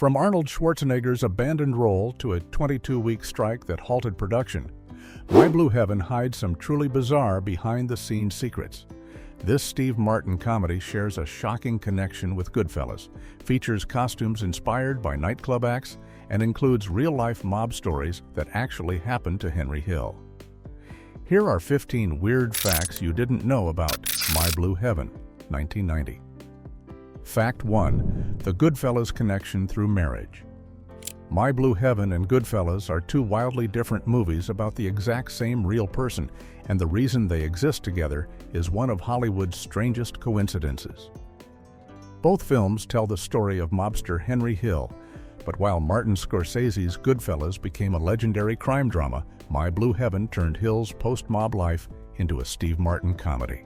From Arnold Schwarzenegger's abandoned role to a 22-week strike that halted production, My Blue Heaven hides some truly bizarre behind-the-scenes secrets. This Steve Martin comedy shares a shocking connection with Goodfellas, features costumes inspired by nightclub acts, and includes real-life mob stories that actually happened to Henry Hill. Here are 15 weird facts you didn't know about My Blue Heaven, 1990. Fact 1. The Goodfellas connection through marriage. My Blue Heaven and Goodfellas are two wildly different movies about the exact same real person, and the reason they exist together is one of Hollywood's strangest coincidences. Both films tell the story of mobster Henry Hill, but while Martin Scorsese's Goodfellas became a legendary crime drama, My Blue Heaven turned Hill's post-mob life into a Steve Martin comedy.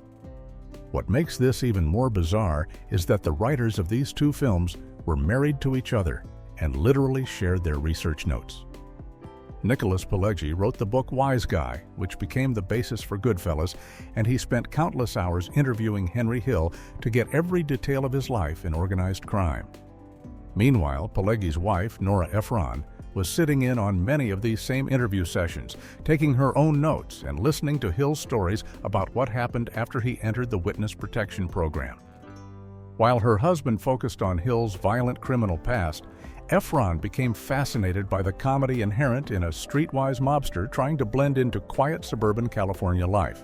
What makes this even more bizarre is that the writers of these two films were married to each other and literally shared their research notes. Nicholas Pileggi wrote the book Wise Guy, which became the basis for Goodfellas, and he spent countless hours interviewing Henry Hill to get every detail of his life in organized crime. Meanwhile, Pileggi's wife, Nora Ephron, was sitting in on many of these same interview sessions, taking her own notes and listening to Hill's stories about what happened after he entered the witness protection program. While her husband focused on Hill's violent criminal past, Ephron became fascinated by the comedy inherent in a streetwise mobster trying to blend into quiet suburban California life.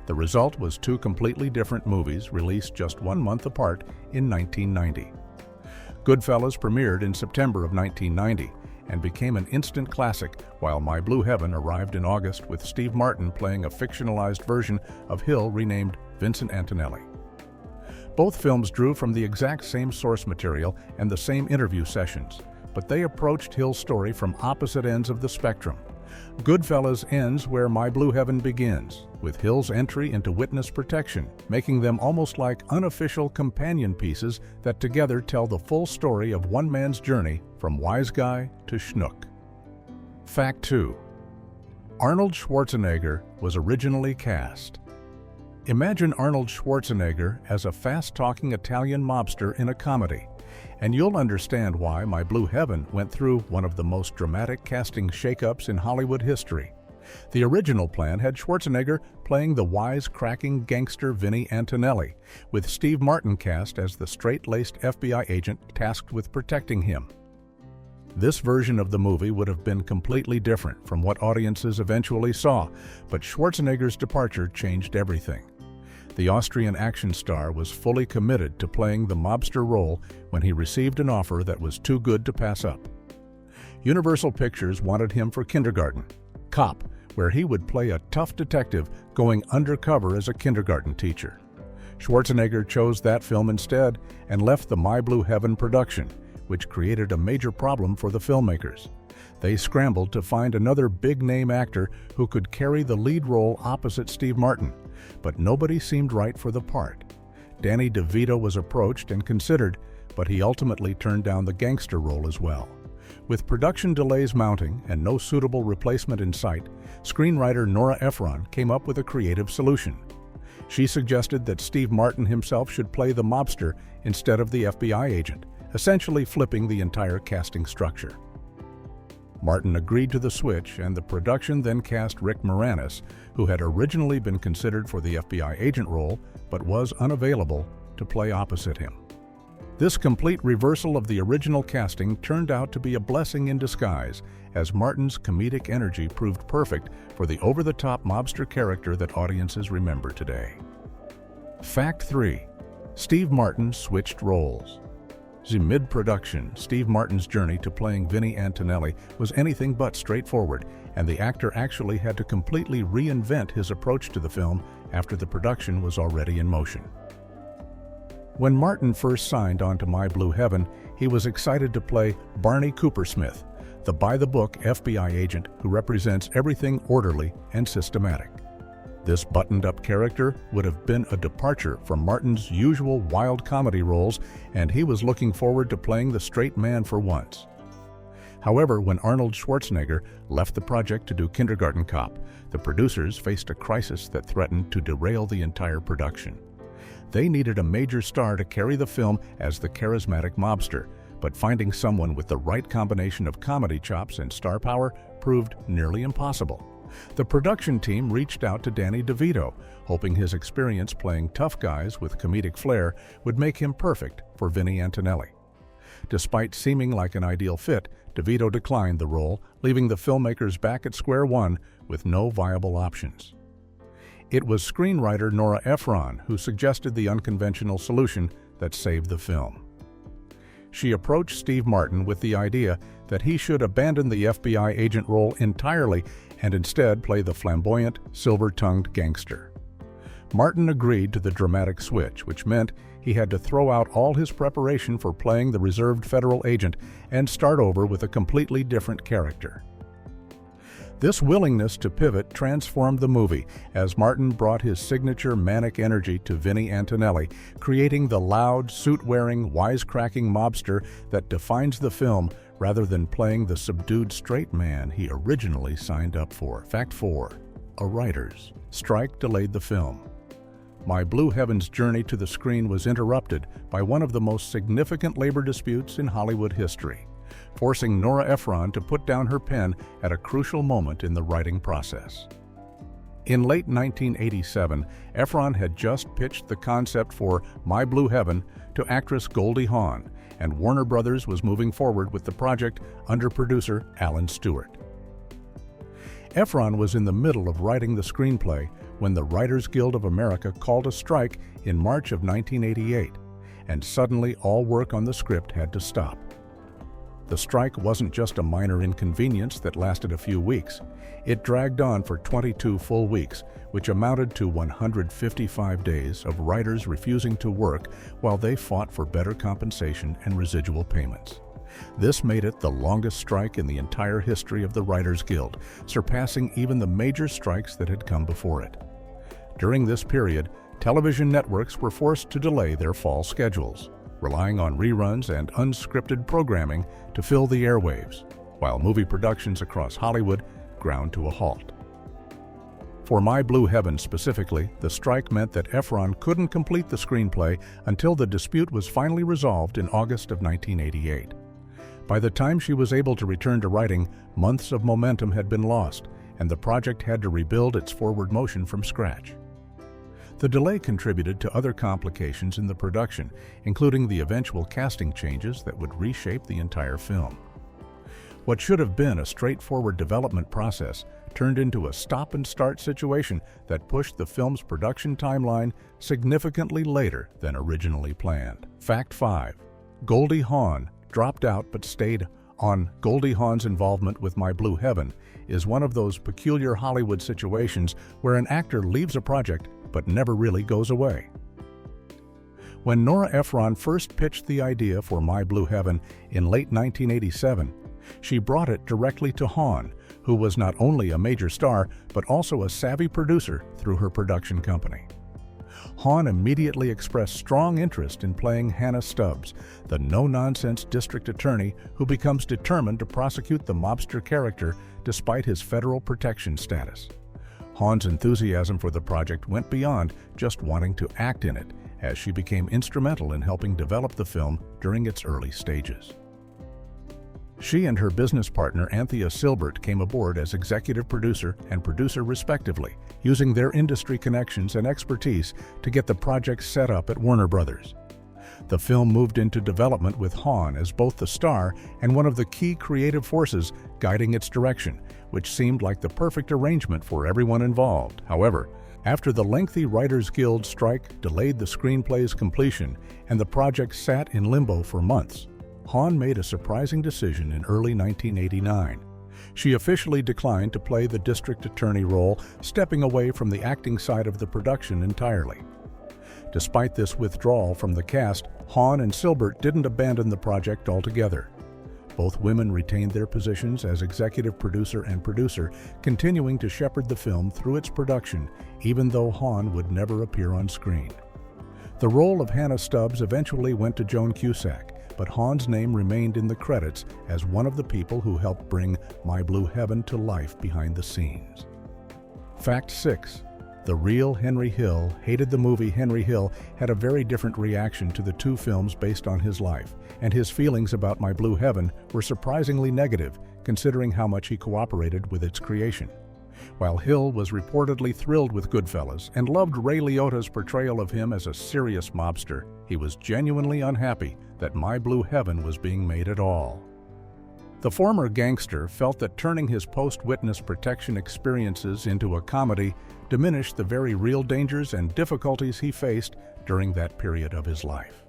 The result was two completely different movies released just 1 month apart in 1990. Goodfellas premiered in September of 1990 and became an instant classic, while My Blue Heaven arrived in August with Steve Martin playing a fictionalized version of Hill renamed Vincent Antonelli. Both films drew from the exact same source material and the same interview sessions, but they approached Hill's story from opposite ends of the spectrum. Goodfellas ends where My Blue Heaven begins, with Hill's entry into witness protection, making them almost like unofficial companion pieces that together tell the full story of one man's journey from wise guy to schnook. Fact 2. Arnold Schwarzenegger was originally cast. Imagine Arnold Schwarzenegger as a fast-talking Italian mobster in a comedy, and you'll understand why My Blue Heaven went through one of the most dramatic casting shakeups in Hollywood history. The original plan had Schwarzenegger playing the wise-cracking gangster Vinnie Antonelli, with Steve Martin cast as the straight-laced FBI agent tasked with protecting him. This version of the movie would have been completely different from what audiences eventually saw, but Schwarzenegger's departure changed everything. The Austrian action star was fully committed to playing the mobster role when he received an offer that was too good to pass up. Universal Pictures wanted him for Kindergarten Cop, where he would play a tough detective going undercover as a kindergarten teacher. Schwarzenegger chose that film instead and left the My Blue Heaven production, which created a major problem for the filmmakers. They scrambled to find another big-name actor who could carry the lead role opposite Steve Martin, but nobody seemed right for the part. Danny DeVito was approached and considered, but he ultimately turned down the gangster role as well. With production delays mounting and no suitable replacement in sight, screenwriter Nora Ephron came up with a creative solution. She suggested that Steve Martin himself should play the mobster instead of the FBI agent, essentially flipping the entire casting structure. Martin agreed to the switch, and the production then cast Rick Moranis, who had originally been considered for the FBI agent role but was unavailable, to play opposite him. This complete reversal of the original casting turned out to be a blessing in disguise, as Martin's comedic energy proved perfect for the over-the-top mobster character that audiences remember today. Fact 3. Steve Martin switched roles. Mid-production, Steve Martin's journey to playing Vinnie Antonelli was anything but straightforward, and the actor actually had to completely reinvent his approach to the film after the production was already in motion. When Martin first signed on to My Blue Heaven, he was excited to play Barney Coopersmith, the by-the-book FBI agent who represents everything orderly and systematic. This buttoned-up character would have been a departure from Martin's usual wild comedy roles, and he was looking forward to playing the straight man for once. However, when Arnold Schwarzenegger left the project to do Kindergarten Cop, the producers faced a crisis that threatened to derail the entire production. They needed a major star to carry the film as the charismatic mobster, but finding someone with the right combination of comedy chops and star power proved nearly impossible. The production team reached out to Danny DeVito, hoping his experience playing tough guys with comedic flair would make him perfect for Vinnie Antonelli. Despite seeming like an ideal fit, DeVito declined the role, leaving the filmmakers back at square one with no viable options. It was screenwriter Nora Ephron who suggested the unconventional solution that saved the film. She approached Steve Martin with the idea that he should abandon the FBI agent role entirely and instead play the flamboyant, silver-tongued gangster. Martin agreed to the dramatic switch, which meant he had to throw out all his preparation for playing the reserved federal agent and start over with a completely different character. This willingness to pivot transformed the movie as Martin brought his signature manic energy to Vinnie Antonelli, creating the loud, suit-wearing, wisecracking mobster that defines the film rather than playing the subdued straight man he originally signed up for. Fact 4. A writer's strike delayed the film. My Blue Heaven's journey to the screen was interrupted by one of the most significant labor disputes in Hollywood history, forcing Nora Ephron to put down her pen at a crucial moment in the writing process. In late 1987, Ephron had just pitched the concept for My Blue Heaven to actress Goldie Hawn, and Warner Brothers was moving forward with the project under producer Alan Stewart. Ephron was in the middle of writing the screenplay when the Writers Guild of America called a strike in March of 1988, and suddenly all work on the script had to stop. The strike wasn't just a minor inconvenience that lasted a few weeks. It dragged on for 22 full weeks, which amounted to 155 days of writers refusing to work while they fought for better compensation and residual payments. This made it the longest strike in the entire history of the Writers Guild, surpassing even the major strikes that had come before it. During this period, television networks were forced to delay their fall schedules, relying on reruns and unscripted programming to fill the airwaves, while movie productions across Hollywood ground to a halt. For My Blue Heaven specifically, the strike meant that Ephron couldn't complete the screenplay until the dispute was finally resolved in August of 1988. By the time she was able to return to writing, months of momentum had been lost, and the project had to rebuild its forward motion from scratch. The delay contributed to other complications in the production, including the eventual casting changes that would reshape the entire film. What should have been a straightforward development process turned into a stop-and-start situation that pushed the film's production timeline significantly later than originally planned. Fact 5. Goldie Hawn dropped out but stayed on. Goldie Hawn's involvement with My Blue Heaven is one of those peculiar Hollywood situations where an actor leaves a project but never really goes away. When Nora Ephron first pitched the idea for My Blue Heaven in late 1987, she brought it directly to Hawn, who was not only a major star but also a savvy producer through her production company. Hawn immediately expressed strong interest in playing Hannah Stubbs, the no-nonsense district attorney who becomes determined to prosecute the mobster character despite his federal protection status. Hawn's enthusiasm for the project went beyond just wanting to act in it, as she became instrumental in helping develop the film during its early stages. She and her business partner Anthea Silbert came aboard as executive producer and producer respectively, using their industry connections and expertise to get the project set up at Warner Brothers. The film moved into development with Hawn as both the star and one of the key creative forces guiding its direction, which seemed like the perfect arrangement for everyone involved. However, after the lengthy Writers Guild strike delayed the screenplay's completion and the project sat in limbo for months, Hawn made a surprising decision in early 1989. She officially declined to play the district attorney role, stepping away from the acting side of the production entirely. Despite this withdrawal from the cast, Hawn and Silbert didn't abandon the project altogether. Both women retained their positions as executive producer and producer, continuing to shepherd the film through its production, even though Hawn would never appear on screen. The role of Hannah Stubbs eventually went to Joan Cusack, but Hawn's name remained in the credits as one of the people who helped bring My Blue Heaven to life behind the scenes. Fact 6. The real Henry Hill hated the movie. Henry Hill had a very different reaction to the two films based on his life, and his feelings about My Blue Heaven were surprisingly negative, considering how much he cooperated with its creation. While Hill was reportedly thrilled with Goodfellas and loved Ray Liotta's portrayal of him as a serious mobster, he was genuinely unhappy that My Blue Heaven was being made at all. The former gangster felt that turning his post-witness protection experiences into a comedy diminished the very real dangers and difficulties he faced during that period of his life.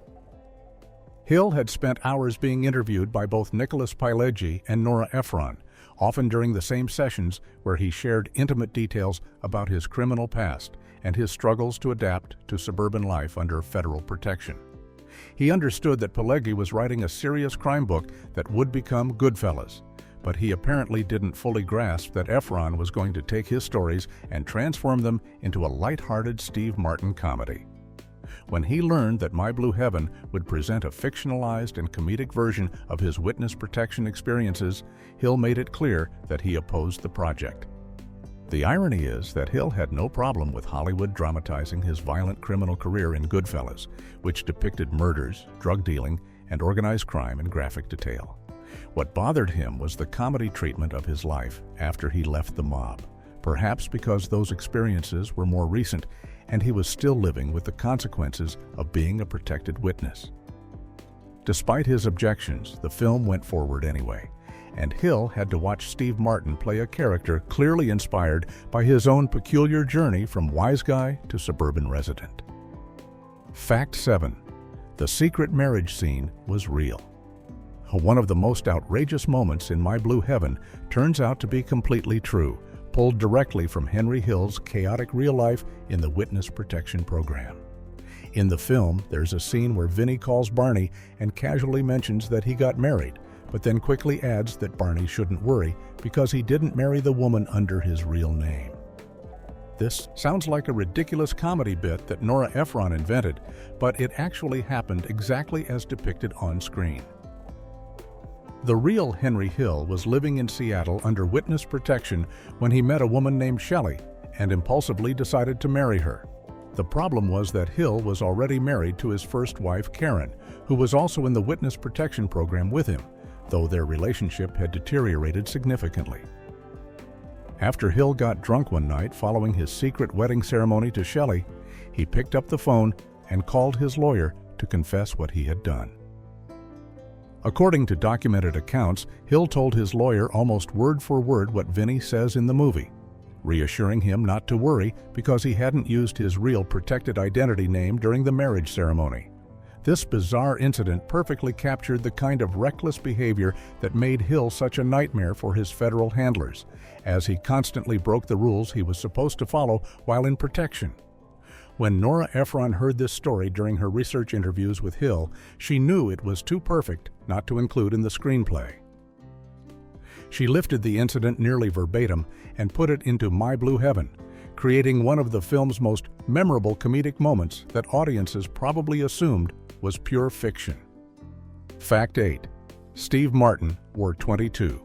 Hill had spent hours being interviewed by both Nicholas Pileggi and Nora Ephron, often during the same sessions where he shared intimate details about his criminal past and his struggles to adapt to suburban life under federal protection. He understood that Pileggi was writing a serious crime book that would become Goodfellas, but he apparently didn't fully grasp that Ephron was going to take his stories and transform them into a light-hearted Steve Martin comedy. When he learned that My Blue Heaven would present a fictionalized and comedic version of his witness protection experiences, Hill made it clear that he opposed the project. The irony is that Hill had no problem with Hollywood dramatizing his violent criminal career in Goodfellas, which depicted murders, drug dealing, and organized crime in graphic detail. What bothered him was the comedy treatment of his life after he left the mob, perhaps because those experiences were more recent and he was still living with the consequences of being a protected witness. Despite his objections, the film went forward anyway, and Hill had to watch Steve Martin play a character clearly inspired by his own peculiar journey from wise guy to suburban resident. Fact 7. The secret marriage scene was real. One of the most outrageous moments in My Blue Heaven turns out to be completely true, pulled directly from Henry Hill's chaotic real life in the Witness Protection Program. In the film, there's a scene where Vinny calls Barney and casually mentions that he got married, but then quickly adds that Barney shouldn't worry because he didn't marry the woman under his real name. This sounds like a ridiculous comedy bit that Nora Ephron invented, but it actually happened exactly as depicted on screen. The real Henry Hill was living in Seattle under witness protection when he met a woman named Shelley and impulsively decided to marry her. The problem was that Hill was already married to his first wife, Karen, who was also in the witness protection program with him, though their relationship had deteriorated significantly. After Hill got drunk one night following his secret wedding ceremony to Shelley, he picked up the phone and called his lawyer to confess what he had done. According to documented accounts, Hill told his lawyer almost word for word what Vinny says in the movie, reassuring him not to worry because he hadn't used his real protected identity name during the marriage ceremony. This bizarre incident perfectly captured the kind of reckless behavior that made Hill such a nightmare for his federal handlers, as he constantly broke the rules he was supposed to follow while in protection. When Nora Ephron heard this story during her research interviews with Hill, she knew it was too perfect not to include in the screenplay. She lifted the incident nearly verbatim and put it into My Blue Heaven, creating one of the film's most memorable comedic moments that audiences probably assumed was pure fiction. Fact 8. Steve Martin wore 22.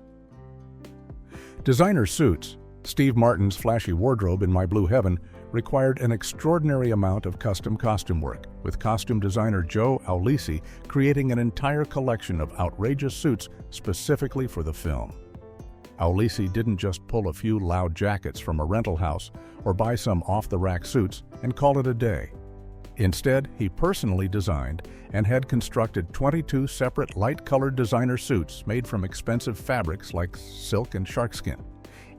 Designer suits, Steve Martin's flashy wardrobe in My Blue Heaven, required an extraordinary amount of custom costume work, with costume designer Joe Aulisi creating an entire collection of outrageous suits specifically for the film. Aulisi didn't just pull a few loud jackets from a rental house or buy some off-the-rack suits and call it a day. Instead, he personally designed and had constructed 22 separate light-colored designer suits made from expensive fabrics like silk and sharkskin,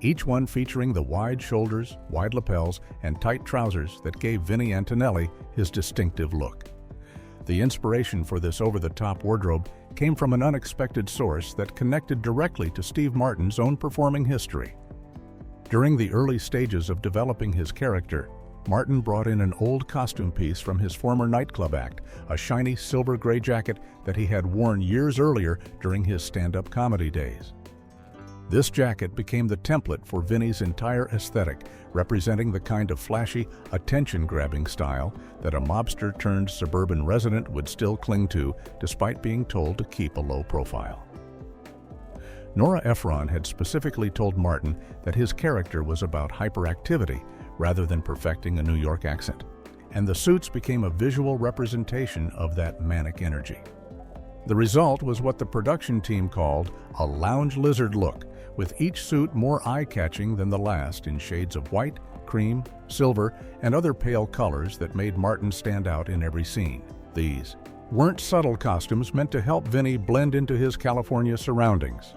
each one featuring the wide shoulders, wide lapels, and tight trousers that gave Vinny Antonelli his distinctive look. The inspiration for this over-the-top wardrobe came from an unexpected source that connected directly to Steve Martin's own performing history. During the early stages of developing his character, Martin brought in an old costume piece from his former nightclub act, a shiny silver gray jacket that he had worn years earlier during his stand-up comedy days. This jacket became the template for Vinny's entire aesthetic, representing the kind of flashy, attention-grabbing style that a mobster-turned-suburban resident would still cling to despite being told to keep a low profile. Nora Ephron had specifically told Martin that his character was about hyperactivity rather than perfecting a New York accent, and the suits became a visual representation of that manic energy. The result was what the production team called a lounge lizard look, with each suit more eye-catching than the last in shades of white, cream, silver, and other pale colors that made Martin stand out in every scene. These weren't subtle costumes meant to help Vinny blend into his California surroundings.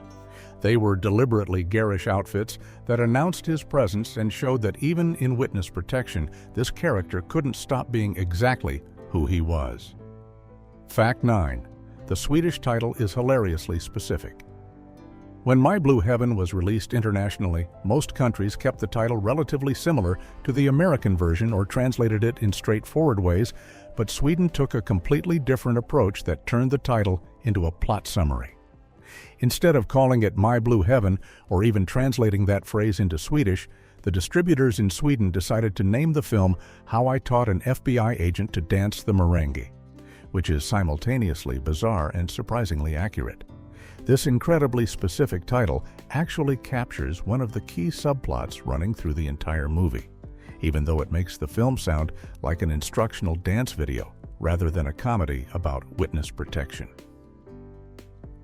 They were deliberately garish outfits that announced his presence and showed that even in witness protection, this character couldn't stop being exactly who he was. Fact 9. The Swedish title is hilariously specific. When My Blue Heaven was released internationally, most countries kept the title relatively similar to the American version or translated it in straightforward ways, but Sweden took a completely different approach that turned the title into a plot summary. Instead of calling it My Blue Heaven or even translating that phrase into Swedish, the distributors in Sweden decided to name the film How I Taught an FBI Agent to Dance the Merengue, which is simultaneously bizarre and surprisingly accurate. This incredibly specific title actually captures one of the key subplots running through the entire movie, even though it makes the film sound like an instructional dance video rather than a comedy about witness protection.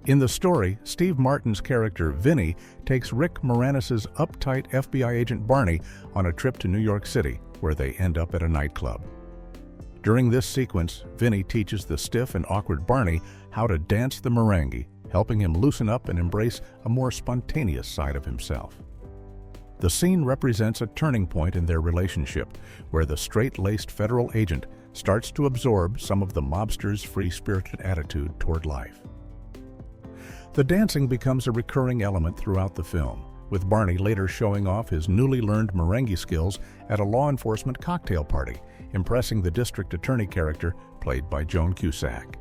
In the story, Steve Martin's character Vinny takes Rick Moranis' uptight FBI agent Barney on a trip to New York City, where they end up at a nightclub. During this sequence, Vinny teaches the stiff and awkward Barney how to dance the merengue, helping him loosen up and embrace a more spontaneous side of himself. The scene represents a turning point in their relationship, where the straight-laced federal agent starts to absorb some of the mobster's free-spirited attitude toward life. The dancing becomes a recurring element throughout the film, with Barney later showing off his newly learned merengue skills at a law enforcement cocktail party, impressing the district attorney character played by Joan Cusack.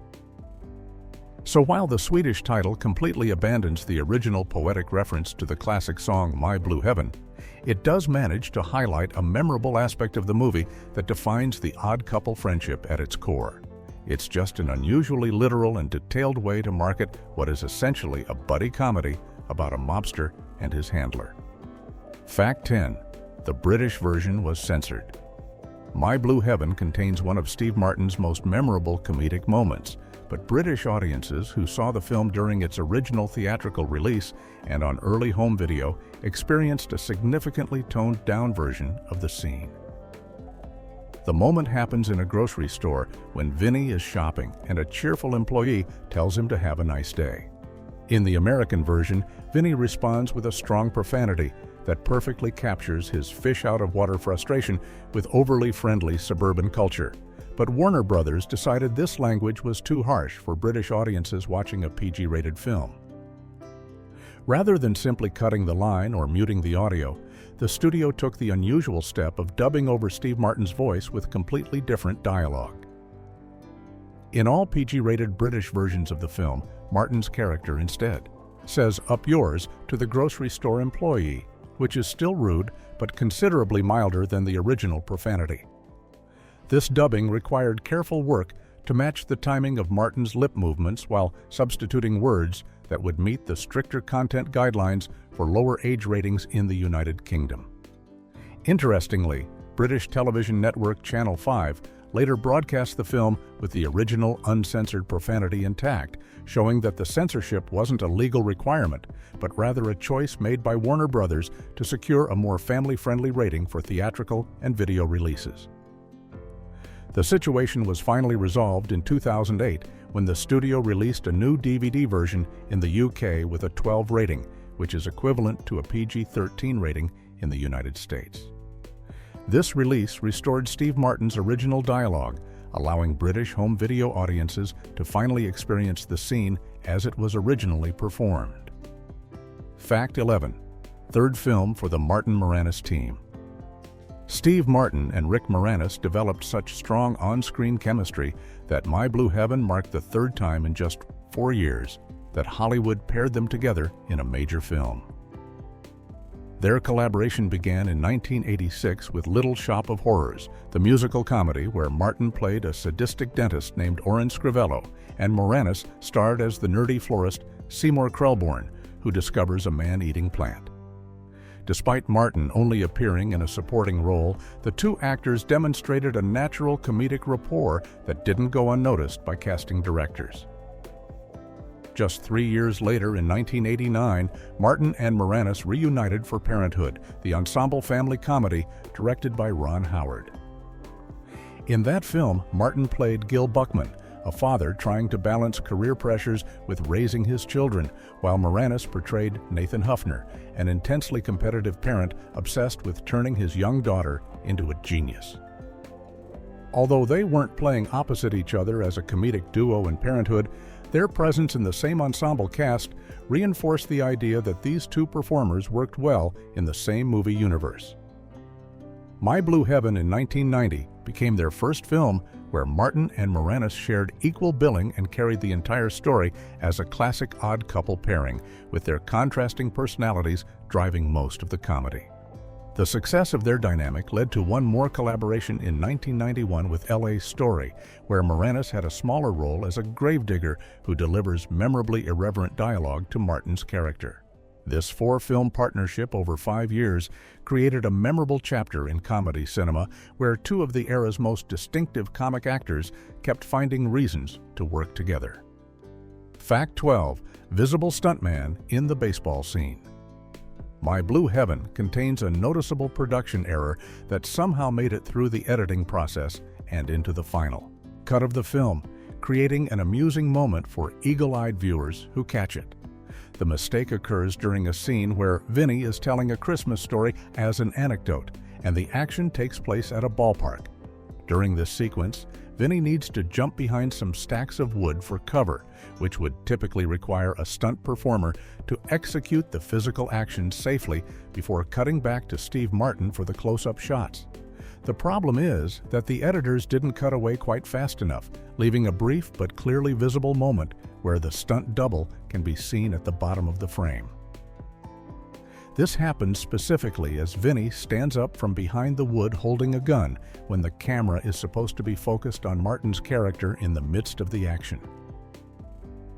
So while the Swedish title completely abandons the original poetic reference to the classic song My Blue Heaven, it does manage to highlight a memorable aspect of the movie that defines the odd couple friendship at its core. It's just an unusually literal and detailed way to market what is essentially a buddy comedy about a mobster and his handler. Fact 10. The British version was censored. My Blue Heaven contains one of Steve Martin's most memorable comedic moments, but British audiences who saw the film during its original theatrical release and on early home video experienced a significantly toned-down version of the scene. The moment happens in a grocery store when Vinny is shopping and a cheerful employee tells him to have a nice day. In the American version, Vinny responds with a strong profanity that perfectly captures his fish-out-of-water frustration with overly friendly suburban culture. But Warner Brothers decided this language was too harsh for British audiences watching a PG-rated film. Rather than simply cutting the line or muting the audio, the studio took the unusual step of dubbing over Steve Martin's voice with completely different dialogue. In all PG-rated British versions of the film, Martin's character instead says "up yours" to the grocery store employee, which is still rude but considerably milder than the original profanity. This dubbing required careful work to match the timing of Martin's lip movements while substituting words that would meet the stricter content guidelines for lower age ratings in the United Kingdom. Interestingly, British television network Channel 5 later broadcast the film with the original uncensored profanity intact, showing that the censorship wasn't a legal requirement, but rather a choice made by Warner Brothers to secure a more family-friendly rating for theatrical and video releases. The situation was finally resolved in 2008 when the studio released a new DVD version in the UK with a 12 rating, which is equivalent to a PG-13 rating in the United States. This release restored Steve Martin's original dialogue, allowing British home video audiences to finally experience the scene as it was originally performed. Fact 11. Third film for the Martin Moranis team. Steve Martin and Rick Moranis developed such strong on-screen chemistry that My Blue Heaven marked the third time in just 4 years that Hollywood paired them together in a major film. Their collaboration began in 1986 with Little Shop of Horrors, the musical comedy where Martin played a sadistic dentist named Oren Scrivello, and Moranis starred as the nerdy florist Seymour Krelborn, who discovers a man-eating plant. Despite Martin only appearing in a supporting role, the two actors demonstrated a natural comedic rapport that didn't go unnoticed by casting directors. Just 3 years later, in 1989, Martin and Moranis reunited for Parenthood, the ensemble family comedy directed by Ron Howard. In that film, Martin played Gil Buckman, a father trying to balance career pressures with raising his children, while Moranis portrayed Nathan Huffner, an intensely competitive parent obsessed with turning his young daughter into a genius. Although they weren't playing opposite each other as a comedic duo in Parenthood, their presence in the same ensemble cast reinforced the idea that these two performers worked well in the same movie universe. My Blue Heaven in 1990 became their first film where Martin and Moranis shared equal billing and carried the entire story as a classic odd couple pairing, with their contrasting personalities driving most of the comedy. The success of their dynamic led to one more collaboration in 1991 with L.A. Story, where Moranis had a smaller role as a gravedigger who delivers memorably irreverent dialogue to Martin's character. This 4-film partnership over 5 years created a memorable chapter in comedy cinema where two of the era's most distinctive comic actors kept finding reasons to work together. Fact 12. Visible stuntman in the baseball scene. My Blue Heaven contains a noticeable production error that somehow made it through the editing process and into the final cut of the film, creating an amusing moment for eagle-eyed viewers who catch it. The mistake occurs during a scene where Vinny is telling a Christmas story as an anecdote, and the action takes place at a ballpark. During this sequence, Vinny needs to jump behind some stacks of wood for cover, which would typically require a stunt performer to execute the physical action safely before cutting back to Steve Martin for the close-up shots. The problem is that the editors didn't cut away quite fast enough, leaving a brief but clearly visible moment where the stunt double can be seen at the bottom of the frame. This happens specifically as Vinny stands up from behind the wood holding a gun when the camera is supposed to be focused on Martin's character in the midst of the action.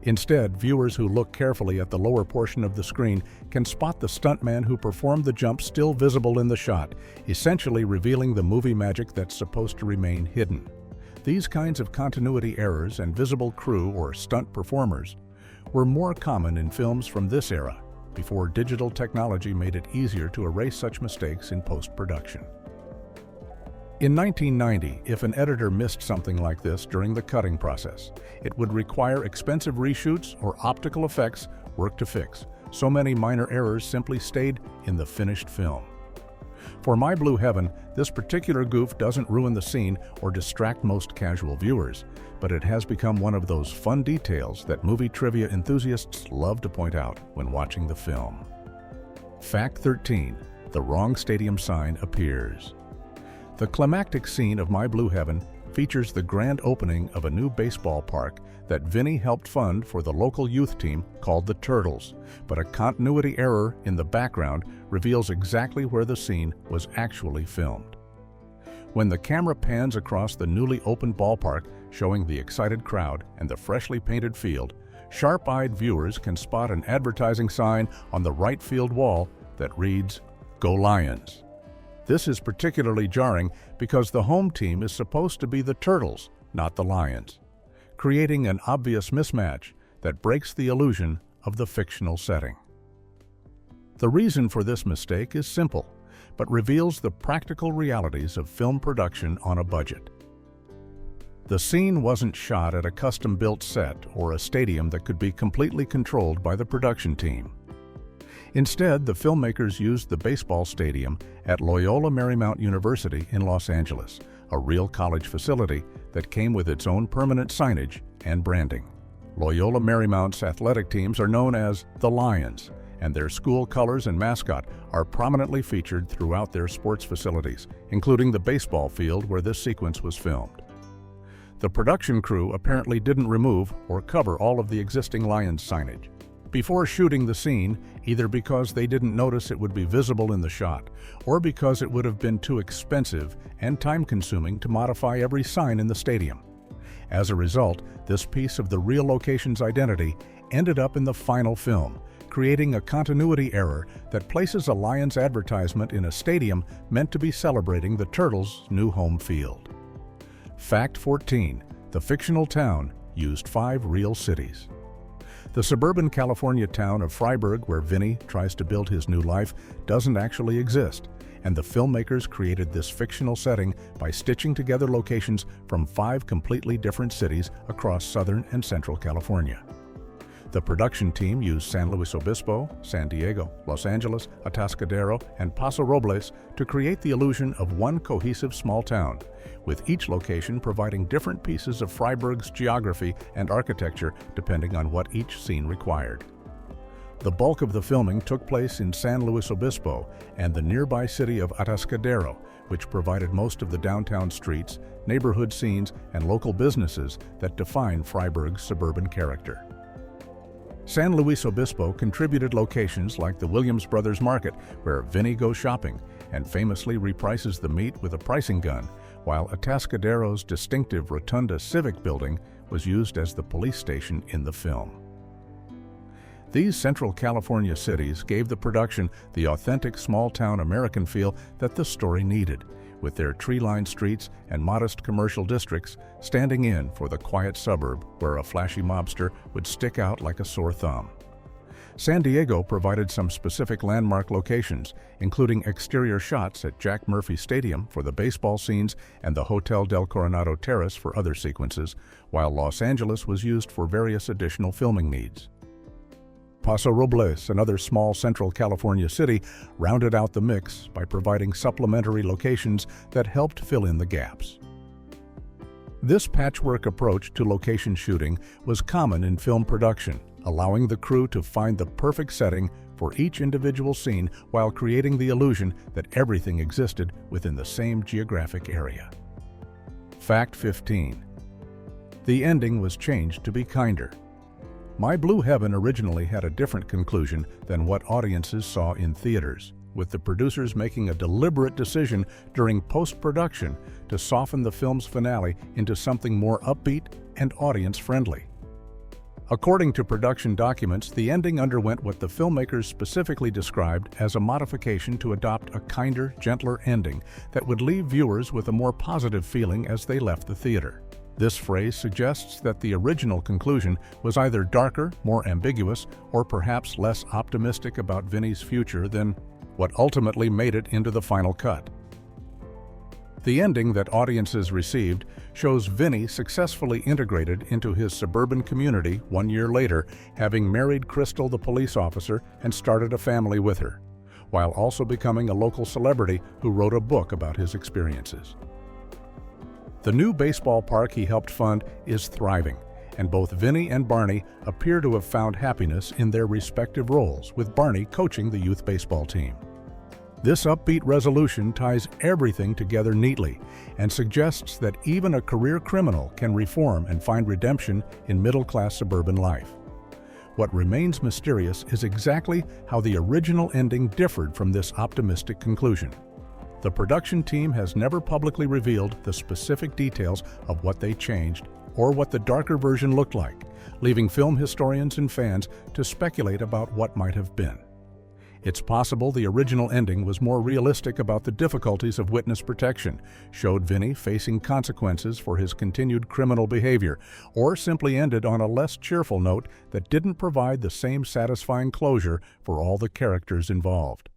Instead, viewers who look carefully at the lower portion of the screen can spot the stuntman who performed the jump still visible in the shot, essentially revealing the movie magic that's supposed to remain hidden. These kinds of continuity errors and visible crew or stunt performers were more common in films from this era, before digital technology made it easier to erase such mistakes in post-production. In 1990, if an editor missed something like this during the cutting process, it would require expensive reshoots or optical effects work to fix. So many minor errors simply stayed in the finished film. For My Blue Heaven, this particular goof doesn't ruin the scene or distract most casual viewers, but it has become one of those fun details that movie trivia enthusiasts love to point out when watching the film. Fact 13. The wrong stadium sign appears. The climactic scene of My Blue Heaven features the grand opening of a new baseball park that Vinny helped fund for the local youth team called the Turtles, but a continuity error in the background reveals exactly where the scene was actually filmed. When the camera pans across the newly opened ballpark, showing the excited crowd and the freshly painted field, sharp-eyed viewers can spot an advertising sign on the right field wall that reads, "Go Lions." This is particularly jarring because the home team is supposed to be the Turtles, not the Lions, creating an obvious mismatch that breaks the illusion of the fictional setting. The reason for this mistake is simple, but reveals the practical realities of film production on a budget. The scene wasn't shot at a custom-built set or a stadium that could be completely controlled by the production team. Instead, the filmmakers used the baseball stadium at Loyola Marymount University in Los Angeles, a real college facility that came with its own permanent signage and branding. Loyola Marymount's athletic teams are known as the Lions, and their school colors and mascot are prominently featured throughout their sports facilities, including the baseball field where this sequence was filmed. The production crew apparently didn't remove or cover all of the existing Lions signage before shooting the scene, either because they didn't notice it would be visible in the shot, or because it would have been too expensive and time-consuming to modify every sign in the stadium. As a result, this piece of the real location's identity ended up in the final film, creating a continuity error that places a Lions advertisement in a stadium meant to be celebrating the Turtles' new home field. Fact 14. The fictional town used 5 real cities. The suburban California town of Freiburg, where Vinny tries to build his new life, doesn't actually exist, and the filmmakers created this fictional setting by stitching together locations from 5 completely different cities across Southern and Central California. The production team used San Luis Obispo, San Diego, Los Angeles, Atascadero, and Paso Robles to create the illusion of one cohesive small town, with each location providing different pieces of Freiburg's geography and architecture depending on what each scene required. The bulk of the filming took place in San Luis Obispo and the nearby city of Atascadero, which provided most of the downtown streets, neighborhood scenes, and local businesses that define Freiburg's suburban character. San Luis Obispo contributed locations like the Williams Brothers Market, where Vinny goes shopping and famously reprices the meat with a pricing gun, while Atascadero's distinctive Rotunda Civic building was used as the police station in the film. These Central California cities gave the production the authentic small-town American feel that the story needed, with their tree-lined streets and modest commercial districts standing in for the quiet suburb where a flashy mobster would stick out like a sore thumb. San Diego provided some specific landmark locations, including exterior shots at Jack Murphy Stadium for the baseball scenes and the Hotel del Coronado Terrace for other sequences, while Los Angeles was used for various additional filming needs. Paso Robles, another small Central California city, rounded out the mix by providing supplementary locations that helped fill in the gaps. This patchwork approach to location shooting was common in film production, allowing the crew to find the perfect setting for each individual scene while creating the illusion that everything existed within the same geographic area. Fact 15. The ending was changed to be kinder. My Blue Heaven originally had a different conclusion than what audiences saw in theaters, with the producers making a deliberate decision during post-production to soften the film's finale into something more upbeat and audience-friendly. According to production documents, the ending underwent what the filmmakers specifically described as a modification to adopt a kinder, gentler ending that would leave viewers with a more positive feeling as they left the theater. This phrase suggests that the original conclusion was either darker, more ambiguous, or perhaps less optimistic about Vinny's future than what ultimately made it into the final cut. The ending that audiences received shows Vinny successfully integrated into his suburban community 1 year later, having married Crystal, the police officer, and started a family with her, while also becoming a local celebrity who wrote a book about his experiences. The new baseball park he helped fund is thriving, and both Vinny and Barney appear to have found happiness in their respective roles, with Barney coaching the youth baseball team. This upbeat resolution ties everything together neatly and suggests that even a career criminal can reform and find redemption in middle-class suburban life. What remains mysterious is exactly how the original ending differed from this optimistic conclusion. The production team has never publicly revealed the specific details of what they changed or what the darker version looked like, leaving film historians and fans to speculate about what might have been. It's possible the original ending was more realistic about the difficulties of witness protection, showed Vinny facing consequences for his continued criminal behavior, or simply ended on a less cheerful note that didn't provide the same satisfying closure for all the characters involved.